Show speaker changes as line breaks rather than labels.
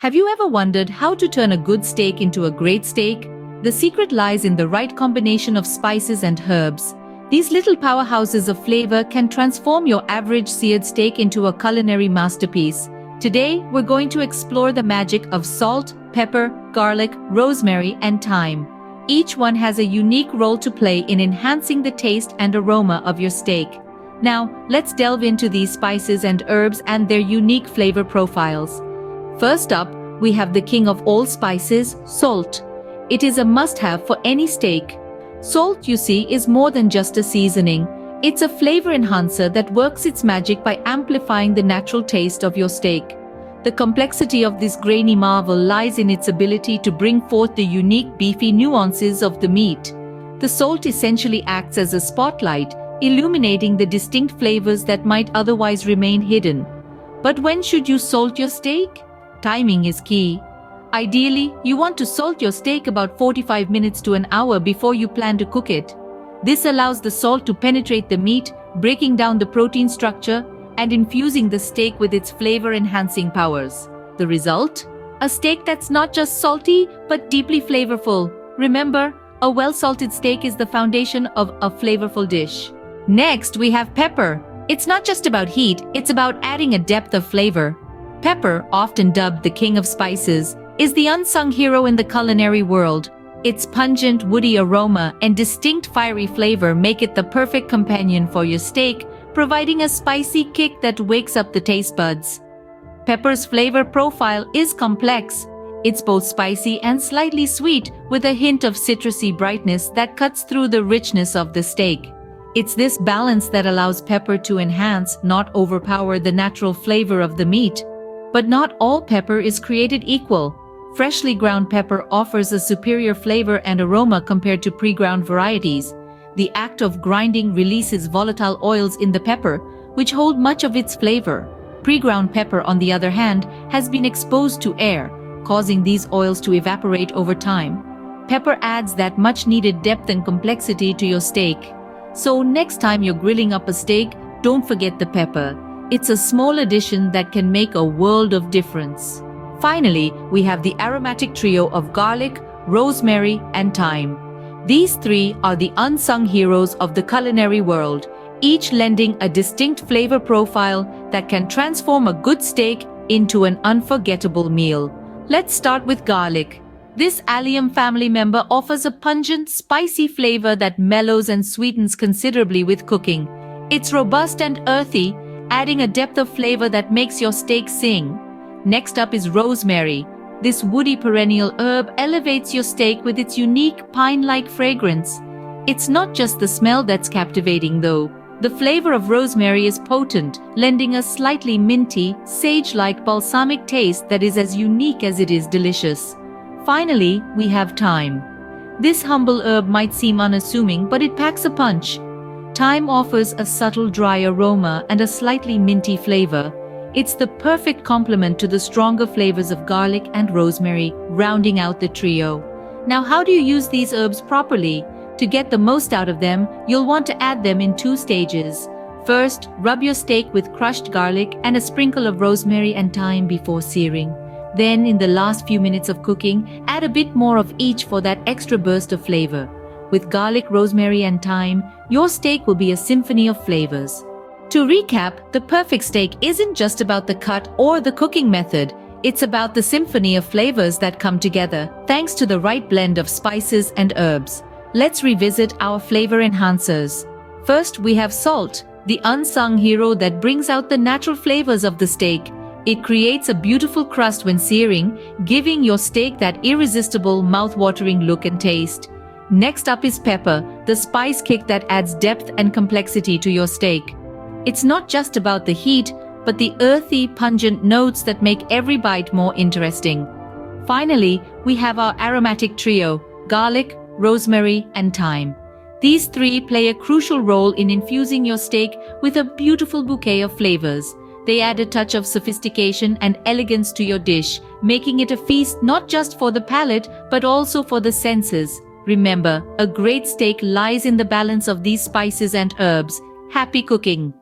Have you ever wondered how to turn a good steak into a great steak? The secret lies in the right combination of spices and herbs. These little powerhouses of flavor can transform your average seared steak into a culinary masterpiece. Today, we're going to explore the magic of salt, pepper, garlic, rosemary, and thyme. Each one has a unique role to play in enhancing the taste and aroma of your steak. Now, let's delve into these spices and herbs and their unique flavor profiles. First up, we have the king of all spices, salt. It is a must-have for any steak. Salt, you see, is more than just a seasoning. It's a flavor enhancer that works its magic by amplifying the natural taste of your steak. The complexity of this grainy marvel lies in its ability to bring forth the unique beefy nuances of the meat. The salt essentially acts as a spotlight, illuminating the distinct flavors that might otherwise remain hidden. But when should you salt your steak? Timing is key. Ideally, you want to salt your steak about 45 minutes to an hour before you plan to cook it. This allows the salt to penetrate the meat, breaking down the protein structure and infusing the steak with its flavor-enhancing powers. The result? A steak that's not just salty, but deeply flavorful. Remember, a well-salted steak is the foundation of a flavorful dish. Next, we have pepper. It's not just about heat, it's about adding a depth of flavor. Pepper, often dubbed the king of spices, is the unsung hero in the culinary world. Its pungent, woody aroma and distinct fiery flavor make it the perfect companion for your steak, providing a spicy kick that wakes up the taste buds. Pepper's flavor profile is complex. It's both spicy and slightly sweet, with a hint of citrusy brightness that cuts through the richness of the steak. It's this balance that allows pepper to enhance, not overpower, the natural flavor of the meat. But not all pepper is created equal. Freshly ground pepper offers a superior flavor and aroma compared to pre-ground varieties. The act of grinding releases volatile oils in the pepper, which hold much of its flavor. Pre-ground pepper, on the other hand, has been exposed to air, causing these oils to evaporate over time. Pepper adds that much-needed depth and complexity to your steak. So next time you're grilling up a steak, don't forget the pepper. It's a small addition that can make a world of difference. Finally, we have the aromatic trio of garlic, rosemary, and thyme. These three are the unsung heroes of the culinary world, each lending a distinct flavor profile that can transform a good steak into an unforgettable meal. Let's start with garlic. This allium family member offers a pungent, spicy flavor that mellows and sweetens considerably with cooking. It's robust and earthy, adding a depth of flavor that makes your steak sing. Next up is rosemary. This woody perennial herb elevates your steak with its unique pine-like fragrance. It's not just the smell that's captivating, though. The flavor of rosemary is potent, lending a slightly minty, sage-like balsamic taste that is as unique as it is delicious. Finally, we have thyme. This humble herb might seem unassuming, but it packs a punch. Thyme offers a subtle dry aroma and a slightly minty flavor. It's the perfect complement to the stronger flavors of garlic and rosemary, rounding out the trio. Now, how do you use these herbs properly? To get the most out of them, you'll want to add them in 2 stages. First, rub your steak with crushed garlic and a sprinkle of rosemary and thyme before searing. Then, in the last few minutes of cooking, add a bit more of each for that extra burst of flavor. With garlic, rosemary, and thyme, your steak will be a symphony of flavors. To recap, the perfect steak isn't just about the cut or the cooking method. It's about the symphony of flavors that come together, thanks to the right blend of spices and herbs. Let's revisit our flavor enhancers. First, we have salt, the unsung hero that brings out the natural flavors of the steak. It creates a beautiful crust when searing, giving your steak that irresistible, mouth-watering look and taste. Next up is pepper, the spice kick that adds depth and complexity to your steak. It's not just about the heat, but the earthy, pungent notes that make every bite more interesting. Finally, we have our aromatic trio, garlic, rosemary, and thyme. These three play a crucial role in infusing your steak with a beautiful bouquet of flavors. They add a touch of sophistication and elegance to your dish, making it a feast not just for the palate, but also for the senses. Remember, a great steak lies in the balance of these spices and herbs. Happy cooking!